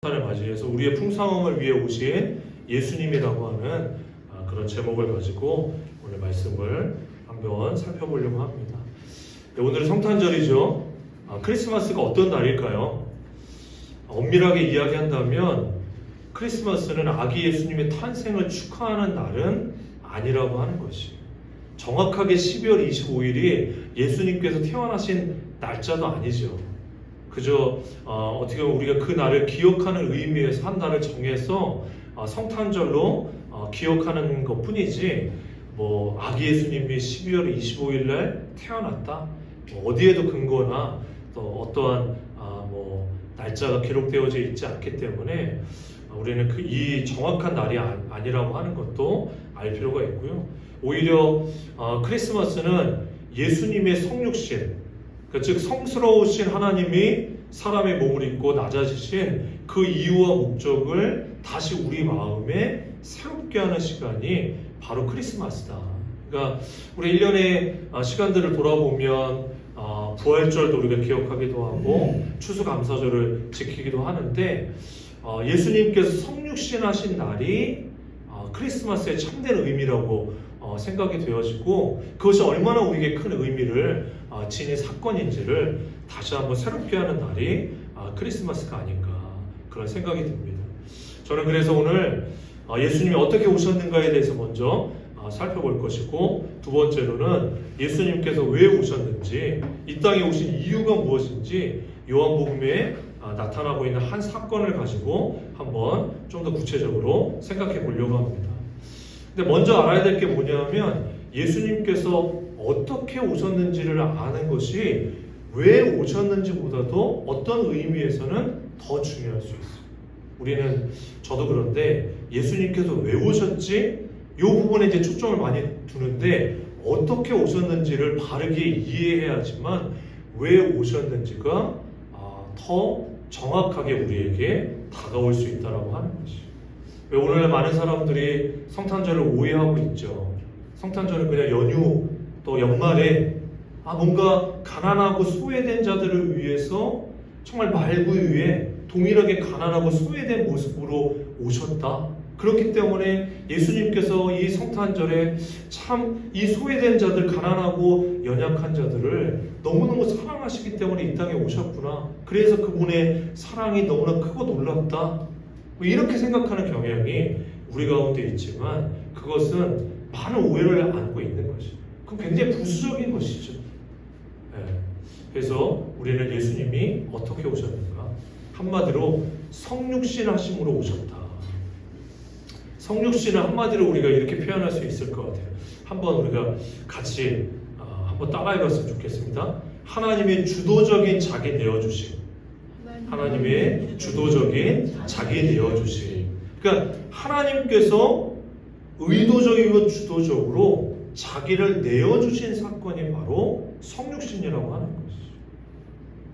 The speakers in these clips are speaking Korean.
를 맞이해서 우리의 풍성함을 위해 오신 예수님이라고 하는 그런 제목을 가지고 오늘 말씀을 한번 살펴보려고 합니다. 네, 오늘은 성탄절이죠. 크리스마스가 어떤 날일까요? 엄밀하게 이야기한다면 크리스마스는 아기 예수님의 탄생을 축하하는 날은 아니라고 하는 것이, 정확하게 12월 25일이 예수님께서 태어나신 날짜도 아니죠. 그저 어떻게 보면 우리가 그 날을 기억하는 의미에서 한 날을 정해서 성탄절로 기억하는 것 뿐이지, 뭐 아기 예수님이 12월 25일 날 태어났다, 어디에도 근거나 또 어떠한 뭐 날짜가 기록되어져 있지 않기 때문에 우리는 이 정확한 날이 아니라고 하는 것도 알 필요가 있고요. 오히려 크리스마스는 예수님의 성육신, 즉 성스러우신 하나님이 사람의 몸을 입고 낮아지신 그 이유와 목적을 다시 우리 마음에 새롭게 하는 시간이 바로 크리스마스다. 그러니까 우리 1년의 시간들을 돌아보면 부활절도 우리가 기억하기도 하고 추수감사절을 지키기도 하는데, 예수님께서 성육신하신 날이 크리스마스의 참된 의미라고 생각이 되어지고, 그것이 얼마나 우리에게 큰 의미를 지닌 사건인지를 다시 한번 새롭게 하는 날이 크리스마스가 아닌가, 그런 생각이 듭니다. 저는 그래서 오늘 예수님이 어떻게 오셨는가에 대해서 먼저 살펴볼 것이고, 두 번째로는 예수님께서 왜 오셨는지, 이 땅에 오신 이유가 무엇인지 요한복음에 나타나고 있는 한 사건을 가지고 한번 좀 더 구체적으로 생각해 보려고 합니다. 근데 먼저 알아야 될 게 뭐냐면, 예수님께서 어떻게 오셨는지를 아는 것이 왜 오셨는지보다도 어떤 의미에서는 더 중요할 수 있어요. 우리는, 저도 그런데 예수님께서 왜 오셨지? 이 부분에 이제 초점을 많이 두는데, 어떻게 오셨는지를 바르게 이해해야지만 왜 오셨는지가 더 정확하게 우리에게 다가올 수 있다고 하는 것이에요. 왜 오늘날 많은 사람들이 성탄절을 오해하고 있죠. 성탄절은 그냥 연휴, 또 연말에 뭔가 가난하고 소외된 자들을 위해서 정말 말구유에 동일하게 가난하고 소외된 모습으로 오셨다. 그렇기 때문에 예수님께서 이 성탄절에 참 이 소외된 자들, 가난하고 연약한 자들을 너무너무 사랑하시기 때문에 이 땅에 오셨구나. 그래서 그분의 사랑이 너무나 크고 놀랍다, 이렇게 생각하는 경향이 우리 가운데 있지만, 그것은 많은 오해를 안고 있는 것이죠. 그건 굉장히 부수적인 것이죠. 그래서 우리는 예수님이 어떻게 오셨는가? 한마디로 성육신 하심으로 오셨다. 성육신을 한마디로 우리가 이렇게 표현할 수 있을 것 같아요. 한번 우리가 같이 한번 따라해봤으면 좋겠습니다. 하나님의 주도적인 자기 내어주심. 하나님의 주도적인 자기 내어주심. 그러니까 하나님께서 의도적이고 주도적으로 자기를 내어주신 사건이 바로 성육신이라고 하는 것이죠.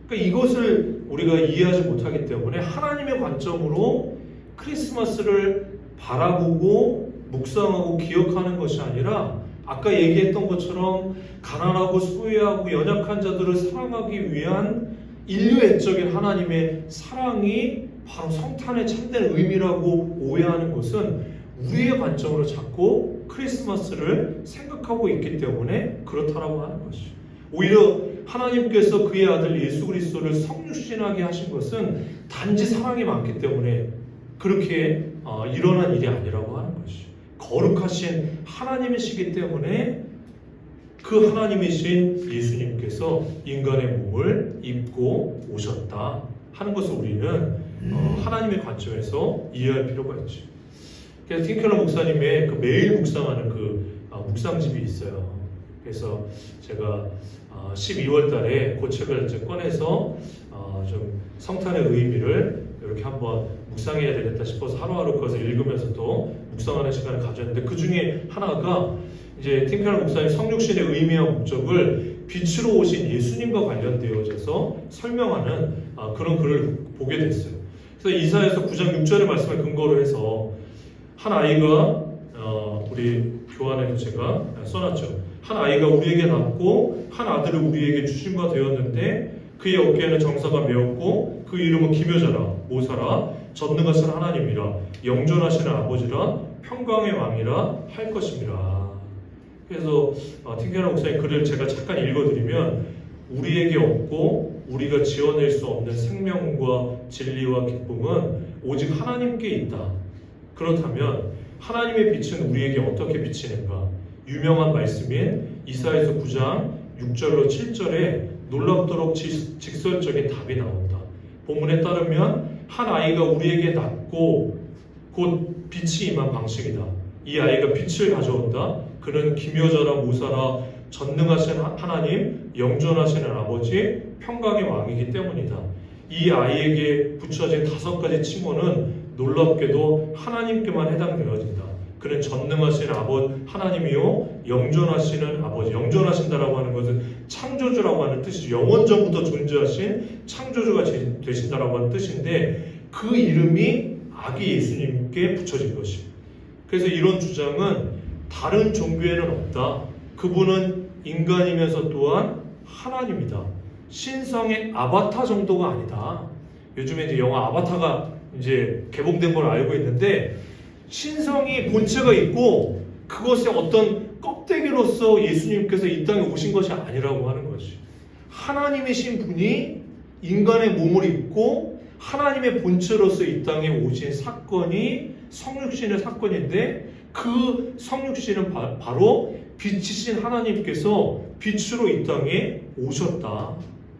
그러니까 이것을 우리가 이해하지 못하기 때문에 하나님의 관점으로 크리스마스를 바라보고 묵상하고 기억하는 것이 아니라, 아까 얘기했던 것처럼 가난하고 소외하고 연약한 자들을 사랑하기 위한 인류애적인 하나님의 사랑이 바로 성탄의 참된 의미라고 오해하는 것은 우리의 관점으로 자꾸 크리스마스를 생각하고 있기 때문에 그렇다라고 하는 것이죠. 오히려 하나님께서 그의 아들 예수 그리스도를 성육신하게 하신 것은 단지 사랑이 많기 때문에 그렇게 일어난 일이 아니라고 하는 것이죠. 거룩하신 하나님이시기 때문에 그 하나님이신 예수님께서 인간의 몸을 입고 오셨다 하는 것을 우리는 하나님의 관점에서 이해할 필요가 있죠. 그래서 팀켈러 목사님의 그 매일 묵상하는 그 묵상집이 있어요. 그래서 제가 12월 달에 그 책을 이제 꺼내서 좀 성탄의 의미를 이렇게 한번 묵상해야 되겠다 싶어서 하루하루 그것을 읽으면서 또 묵상하는 시간을 가졌는데, 그 중에 하나가 이제 팀켈러 목사님 성육신의 의미와 목적을 빛으로 오신 예수님과 관련되어져서 설명하는 그런 글을 보게 됐어요. 그래서 이사야서 9장 6절의 말씀을 근거로 해서 한 아이가, 우리 교환에도 제가 써놨죠. 한 아이가 우리에게 낳고 한 아들을 우리에게 주신 바 되었는데, 그의 어깨에는 정사가 메었고 그 이름은 기묘자라, 모사라, 전능하신 하나님이라 영존하시는 아버지라 평강의 왕이라 할 것입니다. 그래서 팅케나 목사님 글을 제가 잠깐 읽어드리면 우리에게 없고 우리가 지어낼 수 없는 생명과 진리와 기쁨은 오직 하나님께 있다. 그렇다면 하나님의 빛은 우리에게 어떻게 비치는가? 유명한 말씀인 이사야서 9장 6절로 7절에 놀랍도록 직설적인 답이 나온다. 본문에 따르면 한 아이가 우리에게 낳고 곧 빛이 임한 방식이다. 이 아이가 빛을 가져온다. 그는 기묘자라 모사라 전능하신 하나님, 영존하시는 아버지, 평강의 왕이기 때문이다. 이 아이에게 붙여진 5가지 칭호는 놀랍게도 하나님께만 해당되어진다. 그는 전능하신 하나님이요 영존하시는 아버지. 영존하신다라고 하는 것은 창조주라고 하는 뜻이죠. 영원전부터 존재하신 창조주가 되신다라고 하는 뜻인데 그 이름이 아기 예수님께 붙여진 것입니다. 그래서 이런 주장은 다른 종교에는 없다. 그분은 인간이면서 또한 하나님이다. 신성의 아바타 정도가 아니다. 요즘에 이제 영화 아바타가 이제 개봉된 걸 알고 있는데 신성이 본체가 있고 그것의 어떤 껍데기로서 예수님께서 이 땅에 오신 것이 아니라고 하는 것이 하나님이신 분이 인간의 몸을 입고 하나님의 본체로서 이 땅에 오신 사건이 성육신의 사건인데 그 성육신은 바로 빛이신 하나님께서 빛으로 이 땅에 오셨다.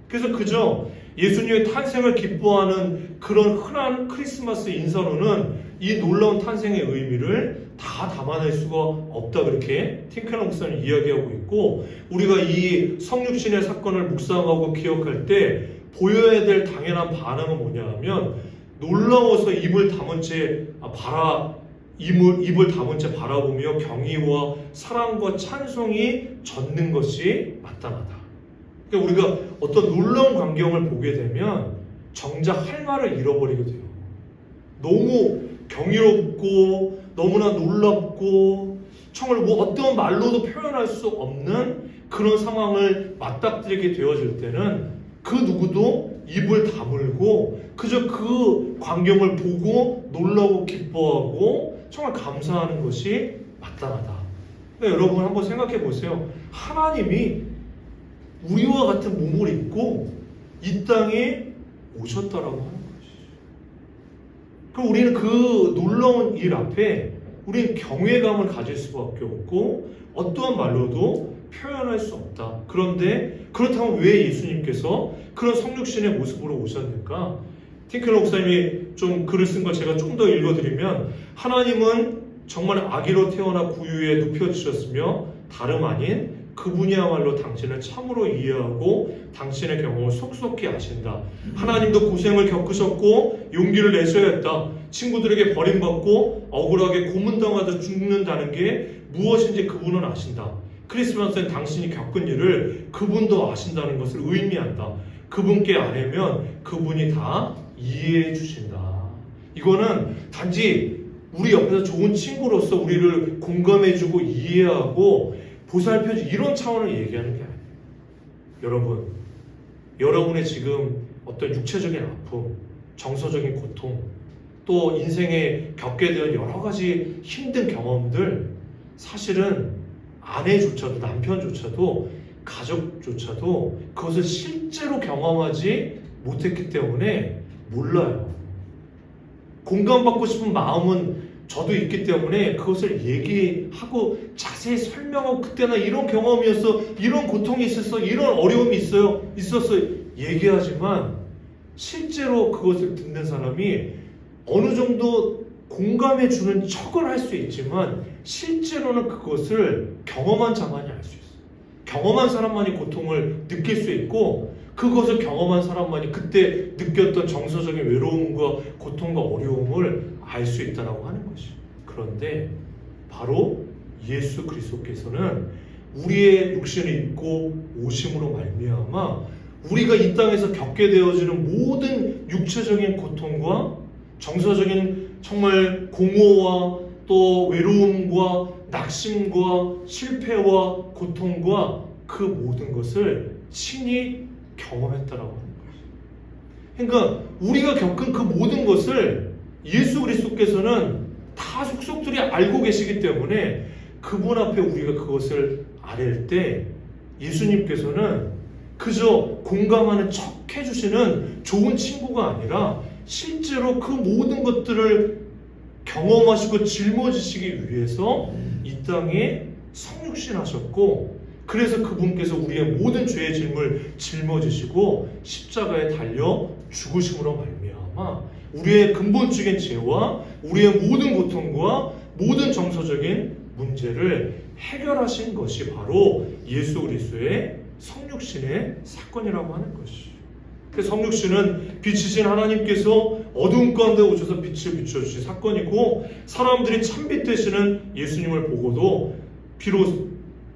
그래서 그저 예수님의 탄생을 기뻐하는 그런 흔한 크리스마스 인사로는 이 놀라운 탄생의 의미를 다 담아낼 수가 없다. 그렇게 팅케나 목사는 이야기하고 있고 우리가 이 성육신의 사건을 묵상하고 기억할 때 보여야 될 당연한 반응은 뭐냐 하면 놀라워서 입을 다문 채 바라보며 경의와 사랑과 찬송이 젖는 것이 마땅하다. 그러니까 우리가 어떤 놀라운 광경을 보게 되면 정작 할 말을 잃어버리게 돼요. 너무 경이롭고 너무나 놀랍고 정말 어떤 말로도 표현할 수 없는 그런 상황을 맞닥뜨리게 되어질 때는 그 누구도 입을 다물고 그저 그 광경을 보고 놀라고 기뻐하고 정말 감사하는 것이 마땅하다. 그러니까 여러분 한번 생각해 보세요. 하나님이 우리와 같은 몸을 입고 이 땅에 오셨다라고 하는 것이죠. 그럼 우리는 그 놀라운 일 앞에 우리는 경외감을 가질 수밖에 없고 어떠한 말로도 표현할 수 없다. 그런데 그렇다면 왜 예수님께서 그런 성육신의 모습으로 오셨는가? 팅케나 목사님이 좀 글을 쓴 걸 제가 좀 더 읽어드리면 하나님은 정말 아기로 태어나 구유에 눕혀주셨으며 다름 아닌 그분이야말로 당신을 참으로 이해하고 당신의 경험을 속속히 아신다. 하나님도 고생을 겪으셨고 용기를 내셔야 했다. 친구들에게 버림받고 억울하게 고문당하다 죽는다는 게 무엇인지 그분은 아신다. 크리스마스엔 당신이 겪은 일을 그분도 아신다는 것을 의미한다. 그분께 아뢰면 그분이 다 이해해 주신다. 이거는 단지 우리 옆에서 좋은 친구로서 우리를 공감해주고 이해하고 보살펴주고 이런 차원을 얘기하는 게 아니에요. 여러분, 여러분의 지금 어떤 육체적인 아픔, 정서적인 고통, 또 인생에 겪게 되는 여러 가지 힘든 경험들 사실은 아내조차도 남편조차도 가족조차도 그것을 실제로 경험하지 못했기 때문에 몰라요. 공감받고 싶은 마음은 저도 있기 때문에 그것을 얘기하고 자세히 설명하고 그때나 이런 경험이었어, 이런 고통이 있었어, 이런 어려움이 있었어 얘기하지만 실제로 그것을 듣는 사람이 어느 정도 공감해 주는 척을 할 수 있지만 실제로는 그것을 경험한 자만이 알 수 있어요. 경험한 사람만이 고통을 느낄 수 있고 그것을 경험한 사람만이 그때 느꼈던 정서적인 외로움과 고통과 어려움을 알 수 있다고 하는 것이죠. 그런데 바로 예수 그리스도께서는 우리의 육신을 입고 오심으로 말미암아 우리가 이 땅에서 겪게 되어지는 모든 육체적인 고통과 정서적인 정말 공허와 또 외로움과 낙심과 실패와 고통과 그 모든 것을 친히 경험했다라고 하는 거예요. 그러니까 우리가 겪은 그 모든 것을 예수 그리스도께서는 다 속속들이 알고 계시기 때문에 그분 앞에 우리가 그것을 아뢰일 때 예수님께서는 그저 공감하는 척 해주시는 좋은 친구가 아니라 실제로 그 모든 것들을 경험하시고 짊어지시기 위해서 이 땅에 성육신하셨고, 그래서 그분께서 우리의 모든 죄의 짐을 짊어지시고 십자가에 달려 죽으심으로 말미암아 우리의 근본적인 죄와 우리의 모든 고통과 모든 정서적인 문제를 해결하신 것이 바로 예수 그리스도의 성육신의 사건이라고 하는 것이죠. 성육신은 빛이신 하나님께서 어두운 가운데 오셔서 빛을 비춰주신 사건이고, 사람들이 참빛 되시는 예수님을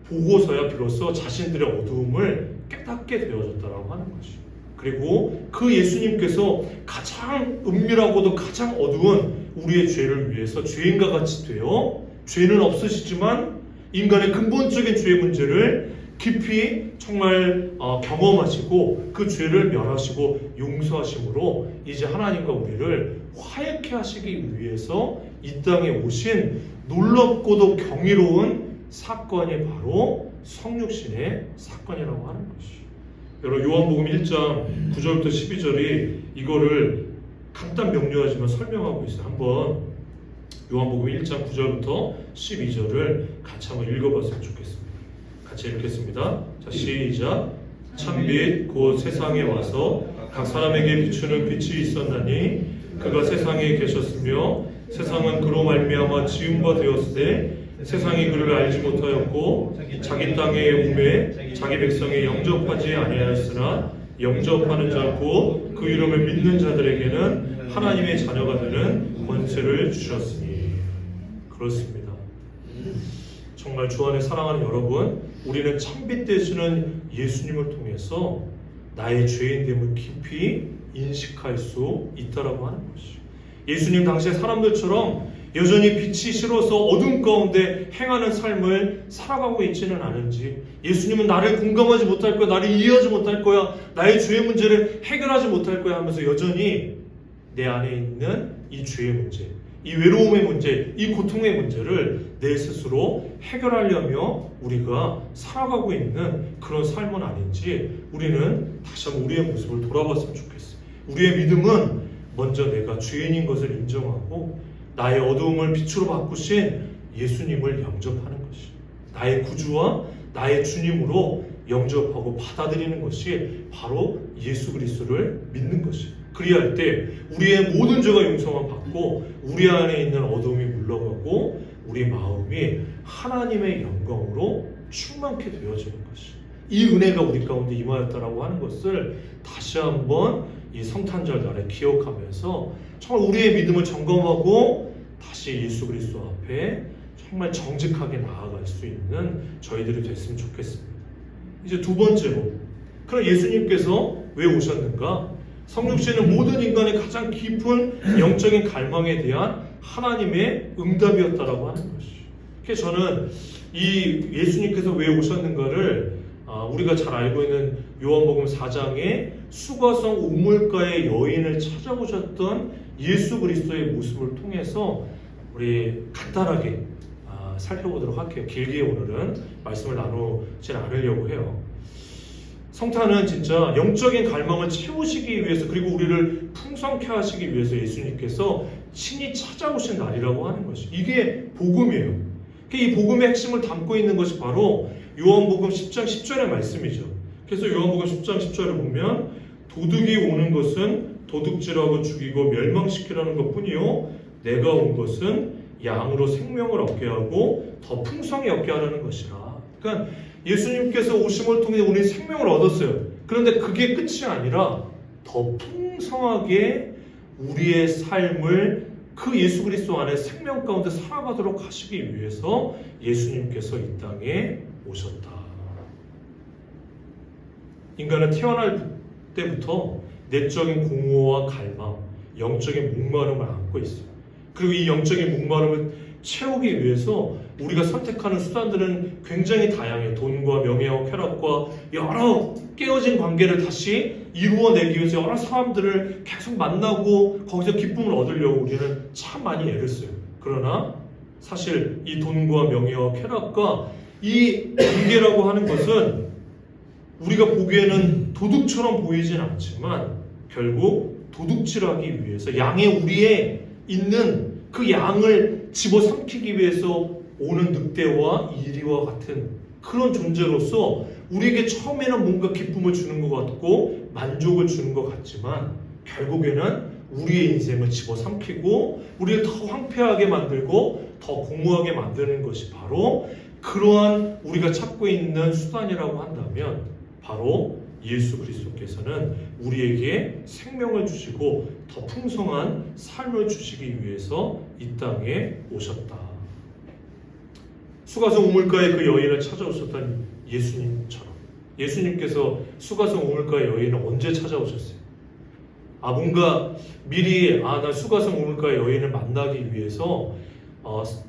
보고서야 비로소 자신들의 어두움을 깨닫게 되어졌다라고 하는 것이죠. 그리고 그 예수님께서 가장 은밀하고도 가장 어두운 우리의 죄를 위해서 죄인과 같이 되어, 죄는 없으시지만 인간의 근본적인 죄의 문제를 깊이 정말 경험하시고 그 죄를 멸하시고 용서하심으로 이제 하나님과 우리를 화해케 하시기 위해서 이 땅에 오신 놀랍고도 경이로운 사건이 바로 성육신의 사건이라고 하는 것이죠. 여러분, 요한복음 1장 9절부터 12절이 이거를 간단 명료하지만 설명하고 있어요. 한번 요한복음 1장 9절부터 12절을 같이 한번 읽어봤으면 좋겠습니다. 같이 읽겠습니다. 자, 시작. 참빛 곧 세상에 와서 각 사람에게 비추는 빛이 있었나니 그가 세상에 계셨으며 세상은 그로 말미암아 지은 바 되었으되 세상이 그를 알지 못하였고 자기 땅에 오매 자기 백성에 영접하지 아니하였으나 영접하는 자 곧 그 이름을 믿는 자들에게는 하나님의 자녀가 되는 권세를 주셨으니. 그렇습니다. 정말 주 안에 사랑하는 여러분, 우리는 참빛 되시는 예수님을 통해서 나의 죄인됨을 깊이 인식할 수 있다라고 하는 것이죠. 예수님 당시에 사람들처럼 여전히 빛이 싫어서 어둠 가운데 행하는 삶을 살아가고 있지는 않은지, 예수님은 나를 공감하지 못할 거야, 나를 이해하지 못할 거야, 나의 죄의 문제를 해결하지 못할 거야 하면서 여전히 내 안에 있는 이 죄의 문제, 이 외로움의 문제, 이 고통의 문제를 내 스스로 해결하려며 우리가 살아가고 있는 그런 삶은 아닌지 우리는 다시 한번 우리의 모습을 돌아봤으면 좋겠어요. 우리의 믿음은 먼저 내가 죄인인 것을 인정하고 나의 어두움을 빛으로 바꾸신 예수님을 영접하는 것이, 나의 구주와 나의 주님으로 영접하고 받아들이는 것이 바로 예수 그리스도를 믿는 것이에요. 그리할 때 우리의 모든 죄가 용서만 받고 우리 안에 있는 어둠이 물러가고 우리 마음이 하나님의 영광으로 충만케 되어지는 것이, 이 은혜가 우리 가운데 임하였다라고 하는 것을 다시 한번 이 성탄절 날에 기억하면서 정말 우리의 믿음을 점검하고 다시 예수 그리스도 앞에 정말 정직하게 나아갈 수 있는 저희들이 됐으면 좋겠습니다. 이제 두 번째로, 그럼 예수님께서 왜 오셨는가? 성육신은 모든 인간의 가장 깊은 영적인 갈망에 대한 하나님의 응답이었다라고 하는 것이죠. 그래서 저는 이 예수님께서 왜 오셨는가를 우리가 잘 알고 있는 요한복음 4장에 수가성 우물가의 여인을 찾아오셨던 예수 그리스도의 모습을 통해서 우리 간단하게 살펴보도록 할게요. 길게 오늘은 말씀을 나누지 않으려고 해요. 성탄은 진짜 영적인 갈망을 채우시기 위해서, 그리고 우리를 풍성케 하시기 위해서 예수님께서 친히 찾아오신 날이라고 하는 것이, 이게 복음이에요. 이 복음의 핵심을 담고 있는 것이 바로 요한복음 10장 10절의 말씀이죠. 그래서 요한복음 10장 10절을 보면 도둑이 오는 것은 도둑질하고 죽이고 멸망시키라는 것뿐이요 내가 온 것은 양으로 생명을 얻게 하고 더 풍성히 얻게 하라는 것이라. 그러니까 예수님께서 오심을 통해 우리 생명을 얻었어요. 그런데 그게 끝이 아니라 더 풍성하게 우리의 삶을 그 예수 그리스도 안에 생명 가운데 살아가도록 하시기 위해서 예수님께서 이 땅에 오셨다. 인간은 태어날 때부터 내적인 공허와 갈망, 영적인 목마름을 안고 있어요. 그리고 이 영적인 목마름을 채우기 위해서 우리가 선택하는 수단들은 굉장히 다양해. 돈과 명예와 쾌락과 여러 깨어진 관계를 다시 이루어내기 위해서 여러 사람들을 계속 만나고 거기서 기쁨을 얻으려고 우리는 참 많이 애를 써요. 그러나 사실 이 돈과 명예와 쾌락과 이 관계라고 하는 것은 우리가 보기에는 도둑처럼 보이진 않지만 결국 도둑질하기 위해서 양의 우리에 있는 그 양을 집어삼키기 위해서 오는 늑대와 이리와 같은 그런 존재로서 우리에게 처음에는 뭔가 기쁨을 주는 것 같고 만족을 주는 것 같지만 결국에는 우리의 인생을 집어삼키고 우리를 더 황폐하게 만들고 더 공허하게 만드는 것이 바로 그러한 우리가 찾고 있는 수단이라고 한다면 바로 예수 그리스도께서는 우리에게 생명을 주시고 더 풍성한 삶을 주시기 위해서 이 땅에 오셨다. 수가성 우물가의 그 여인을 찾아오셨던 예수님처럼 예수님께서 수가성 우물가의 여인을 언제 찾아오셨어요? 뭔가 미리 나 수가성 우물가의 여인을 만나기 위해서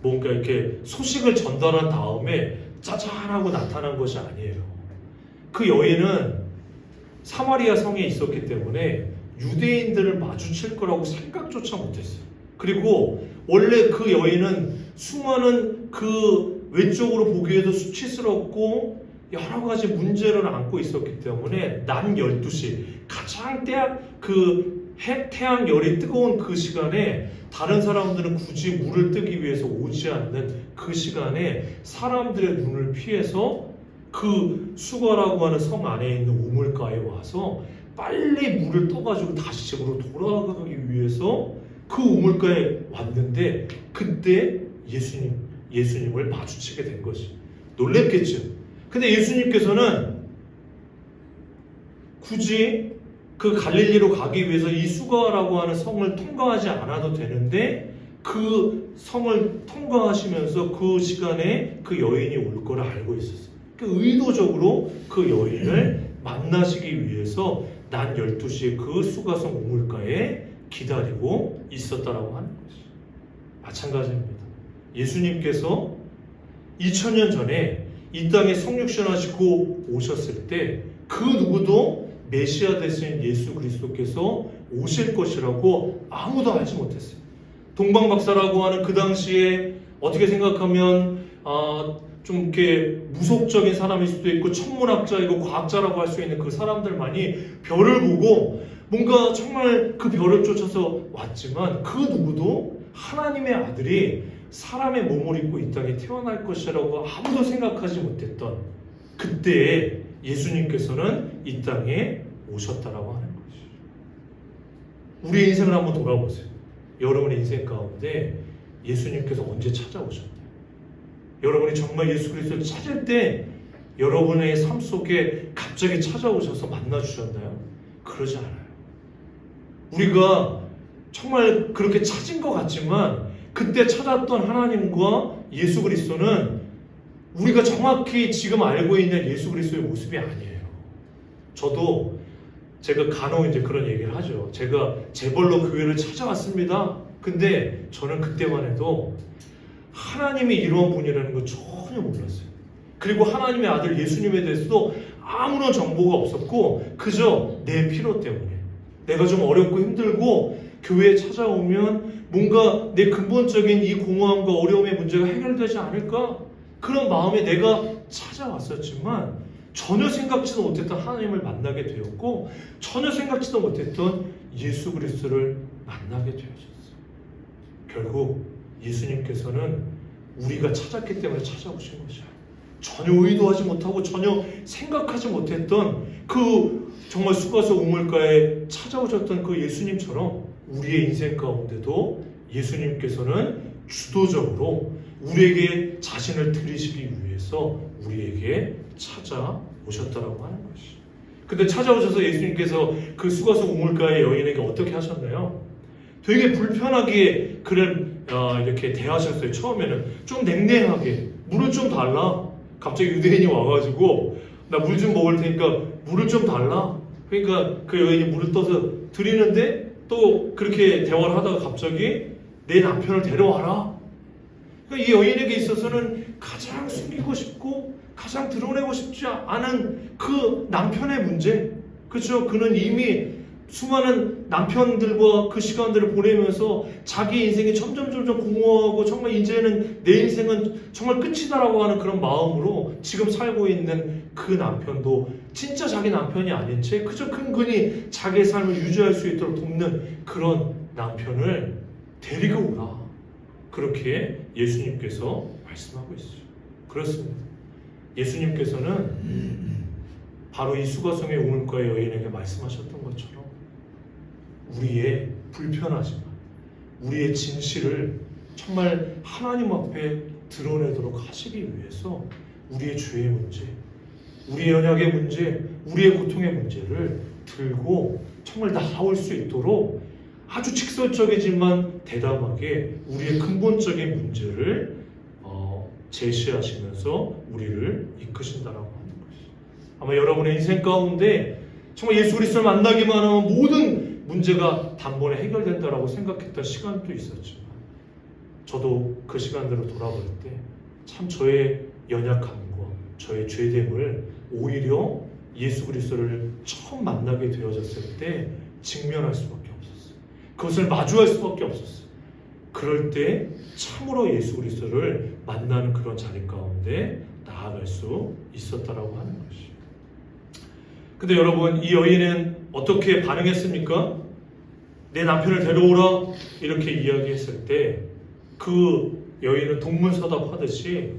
뭔가 이렇게 소식을 전달한 다음에 짜잔하고 나타난 것이 아니에요. 그 여인은 사마리아 성에 있었기 때문에 유대인들을 마주칠 거라고 생각조차 못했어요. 그리고 원래 그 여인은 수많은 그 외적으로 보기에도 수치스럽고 여러 가지 문제를 안고 있었기 때문에 낮 12시 가장 태양 열이 뜨거운 그 시간에 다른 사람들은 굳이 물을 뜨기 위해서 오지 않는 그 시간에 사람들의 눈을 피해서 그 수가라고 하는 성 안에 있는 우물가에 와서 빨리 물을 떠가지고 다시 집으로 돌아가기 위해서 그 우물가에 왔는데 그때 예수님을 마주치게 된 것이 놀랬겠죠. 근데 예수님께서는 굳이 그 갈릴리로 가기 위해서 이 수가라고 하는 성을 통과하지 않아도 되는데 그 성을 통과하시면서 그 시간에 그 여인이 올 거를 알고 있었어요. 의도적으로 그 여인을 만나시기 위해서 낮 12시에 그 수가성 우물가에 기다리고 있었다라고 하는 것이죠. 마찬가지입니다. 예수님께서 2000년 전에 이 땅에 성육신하시고 오셨을 때 그 누구도 메시아 대신 예수 그리스도께서 오실 것이라고 아무도 알지 못했어요. 동방박사라고 하는 그 당시에 어떻게 생각하면 좀 이렇게 무속적인 사람일 수도 있고 천문학자이고 과학자라고 할 수 있는 그 사람들만이 별을 보고 뭔가 정말 그 별을 쫓아서 왔지만 그 누구도 하나님의 아들이 사람의 몸을 입고 이 땅에 태어날 것이라고 아무도 생각하지 못했던 그때에 예수님께서는 이 땅에 오셨다라고 하는 것이죠. 우리의 인생을 한번 돌아보세요. 여러분의 인생 가운데 예수님께서 언제 찾아오셨나요? 여러분이 정말 예수 그리스도를 찾을 때 여러분의 삶 속에 갑자기 찾아오셔서 만나주셨나요? 그러지 않아요. 우리가 정말 그렇게 찾은 것 같지만 그때 찾았던 하나님과 예수 그리스도는 우리가 정확히 지금 알고 있는 예수 그리스도의 모습이 아니에요. 저도 제가 간혹 이제 그런 얘기를 하죠. 제가 재벌로 교회를 찾아왔습니다. 근데 저는 그때만 해도 하나님이 이러한 분이라는 걸 전혀 몰랐어요. 그리고 하나님의 아들 예수님에 대해서도 아무런 정보가 없었고 그저 내 필요 때문에 내가 좀 어렵고 힘들고 교회에 찾아오면 뭔가 내 근본적인 이 공허함과 어려움의 문제가 해결되지 않을까? 그런 마음에 내가 찾아왔었지만 전혀 생각지도 못했던 하나님을 만나게 되었고 전혀 생각지도 못했던 예수 그리스도를 만나게 되어졌어요. 결국 예수님께서는 우리가 찾았기 때문에 찾아오신 것이야. 전혀 의도하지 못하고 전혀 생각하지 못했던 그 정말 수가성 우물가에 찾아오셨던 그 예수님처럼 우리의 인생 가운데도 예수님께서는 주도적으로 우리에게 자신을 드리시기 위해서 우리에게 찾아오셨다라고 하는 것이. 근데 찾아오셔서 예수님께서 그 수가성 우물가의 여인에게 어떻게 하셨나요? 되게 불편하게 그를 이렇게 대하셨어요. 처음에는 좀 냉랭하게 물을 좀 달라. 갑자기 유대인이 와가지고 나 물 좀 먹을 테니까 물을 좀 달라. 그러니까 그 여인이 물을 떠서 드리는데 또 그렇게 대화를 하다가 갑자기 내 남편을 데려와라. 그러니까 이 여인에게 있어서는 가장 숨기고 싶고 가장 드러내고 싶지 않은 그 남편의 문제, 그렇죠? 그는 이미 수많은 남편들과 그 시간들을 보내면서 자기 인생이 점점 공허하고 정말 이제는 내 인생은 정말 끝이다라고 하는 그런 마음으로 지금 살고 있는 그 남편도 진짜 자기 남편이 아닌 채 그저 근근히 자기의 삶을 유지할 수 있도록 돕는 그런 남편을 데리고 오라, 그렇게 예수님께서 말씀하고 있어요. 그렇습니다. 예수님께서는 바로 이 수가성의 우물가의 여인에게 말씀하셨던 것처럼 우리의 불편하지만 우리의 진실을 정말 하나님 앞에 드러내도록 하시기 위해서 우리의 죄의 문제, 우리의 연약의 문제, 우리의 고통의 문제를 들고 정말 나아올 수 있도록 아주 직설적이지만 대담하게 우리의 근본적인 문제를 제시하시면서 우리를 이끄신다라고 하는 것이죠. 아마 여러분의 인생 가운데 정말 예수 그리스도를 만나기만 하면 모든 문제가 단번에 해결된다라고 생각했던 시간도 있었지만 저도 그 시간대로 돌아볼 때 참 저의 연약함과 저의 죄됨을 오히려 예수 그리스도를 처음 만나게 되어졌을 때 직면할 수밖에 없었어요. 그것을 마주할 수밖에 없었어요. 그럴 때 참으로 예수 그리스도를 만나는 그런 자리 가운데 나아갈 수 있었다라고 하는 것이에요. 근데 여러분, 이 여인은 어떻게 반응했습니까? 내 남편을 데려오라 이렇게 이야기했을 때 그 여인은 동문서답하듯이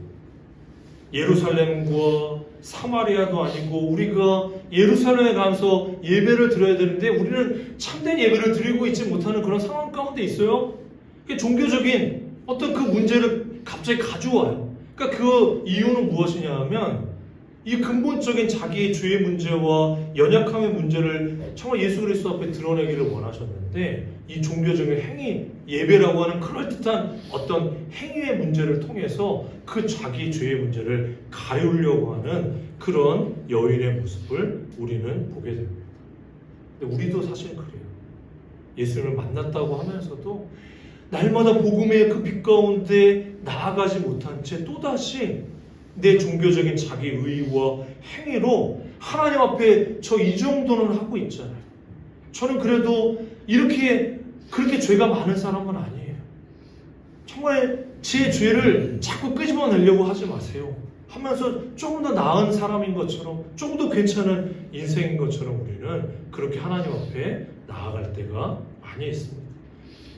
예루살렘과 사마리아도 아니고 우리가 예루살렘에 가서 예배를 드려야 되는데 우리는 참된 예배를 드리고 있지 못하는 그런 상황 가운데 있어요. 종교적인 어떤 그 문제를 갑자기 가져와요. 그러니까 그 이유는 무엇이냐 하면 이 근본적인 자기의 죄의 문제와 연약함의 문제를 정말 예수 그리스도 앞에 드러내기를 원하셨는데 이 종교적인 행위, 예배라고 하는 그럴듯한 어떤 행위의 문제를 통해서 그 자기 죄의 문제를 가리우려고 하는 그런 여인의 모습을 우리는 보게 됩니다. 근데 우리도 사실 그래요. 예수님을 만났다고 하면서도 날마다 복음의 그 빛 가운데 나아가지 못한 채 또다시 내 종교적인 자기 의와 행위로 하나님 앞에 저 이 정도는 하고 있잖아요. 저는 그래도 그렇게 죄가 많은 사람은 아니에요. 정말 제 죄를 자꾸 끄집어내려고 하지 마세요. 하면서 조금 더 나은 사람인 것처럼, 조금 더 괜찮은 인생인 것처럼 우리는 그렇게 하나님 앞에 나아갈 때가 많이 있습니다.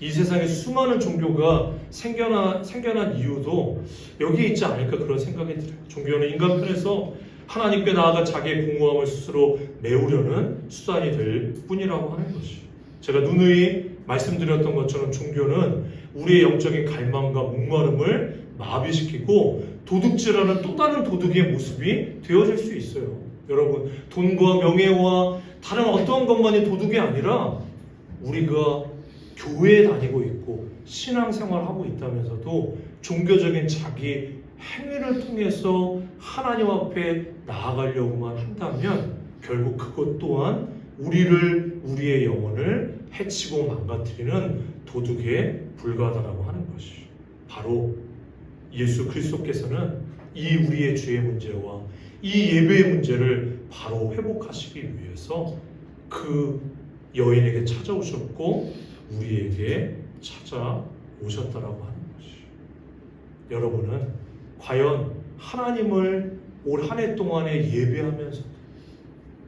이 세상에 수많은 종교가 생겨난 이유도 여기에 있지 않을까 그런 생각이 들어요. 종교는 인간 편에서 하나님께 나아가 자기의 공허함을 스스로 메우려는 수단이 될 뿐이라고 하는 것이죠. 제가 누누이 말씀드렸던 것처럼 종교는 우리의 영적인 갈망과 목마름을 마비시키고 도둑질하는 또 다른 도둑의 모습이 되어질 수 있어요. 여러분, 돈과 명예와 다른 어떠한 것만이 도둑이 아니라 우리가 교회에 다니고 있고 신앙생활을 하고 있다면서도 종교적인 자기 행위를 통해서 하나님 앞에 나아가려고만 한다면 결국 그것 또한 우리의 영혼을 해치고 망가뜨리는 도둑에 불과하다라고 하는 것이죠. 바로 예수 그리스도께서는 이 우리의 죄의 문제와 이 예배의 문제를 바로 회복하시기 위해서 그 여인에게 찾아오셨고 우리에게 찾아오셨다라고 하는 것이죠. 여러분은 과연 하나님을 올 한 해 동안에 예배하면서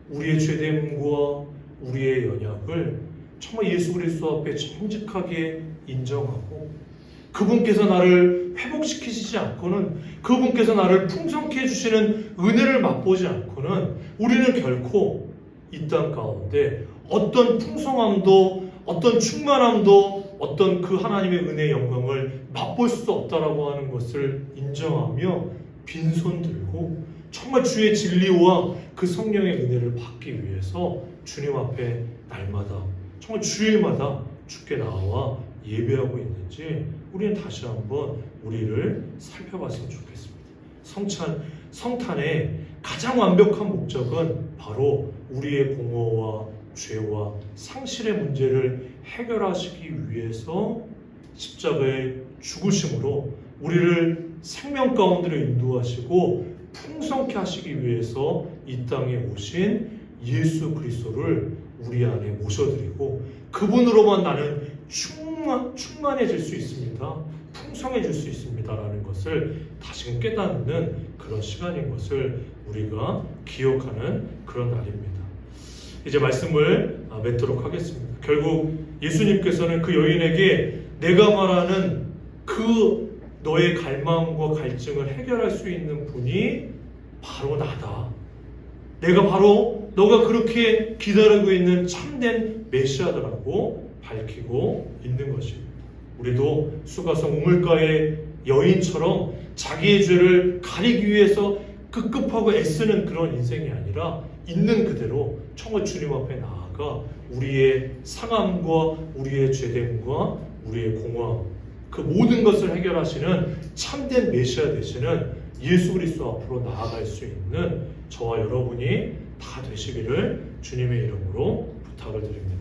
우리의 죄됨과 우리의 연약을 정말 예수 그리스도 앞에 정직하게 인정하고 그분께서 나를 회복시키시지 않고는, 그분께서 나를 풍성케 해주시는 은혜를 맛보지 않고는 우리는 결코 이 땅 가운데 어떤 풍성함도 어떤 충만함도 어떤 그 하나님의 은혜의 영광을 맛볼 수 없다라고 하는 것을 인정하며 빈손 들고 정말 주의 진리와 그 성령의 은혜를 받기 위해서 주님 앞에 날마다 정말 주일마다 주께 나와 예배하고 있는지 우리는 다시 한번 우리를 살펴봤으면 좋겠습니다. 성탄의 가장 완벽한 목적은 바로 우리의 공허와 죄와 상실의 문제를 해결하시기 위해서 십자가의 죽으심으로 우리를 생명 가운데로 인도하시고 풍성케 하시기 위해서 이 땅에 오신 예수 그리스도를 우리 안에 모셔드리고 그분으로만 나는 충만해질 수 있습니다. 풍성해질 수 있습니다라는 것을 다시금 깨닫는 그런 시간인 것을 우리가 기억하는 그런 날입니다. 이제 말씀을 맺도록 하겠습니다. 결국 예수님께서는 그 여인에게 내가 말하는 그 너의 갈망과 갈증을 해결할 수 있는 분이 바로 나다. 내가 바로 너가 그렇게 기다리고 있는 참된 메시아다라고 밝히고 있는 것입니다. 우리도 수가성 우물가의 여인처럼 자기의 죄를 가리기 위해서 급급하고 애쓰는 그런 인생이 아니라 있는 그대로 청을 주님 앞에 나아가 우리의 상함과 우리의 죄됨과 우리의 공허함 그 모든 것을 해결하시는 참된 메시아 되시는 예수 그리스도 앞으로 나아갈 수 있는 저와 여러분이 다 되시기를 주님의 이름으로 부탁을 드립니다.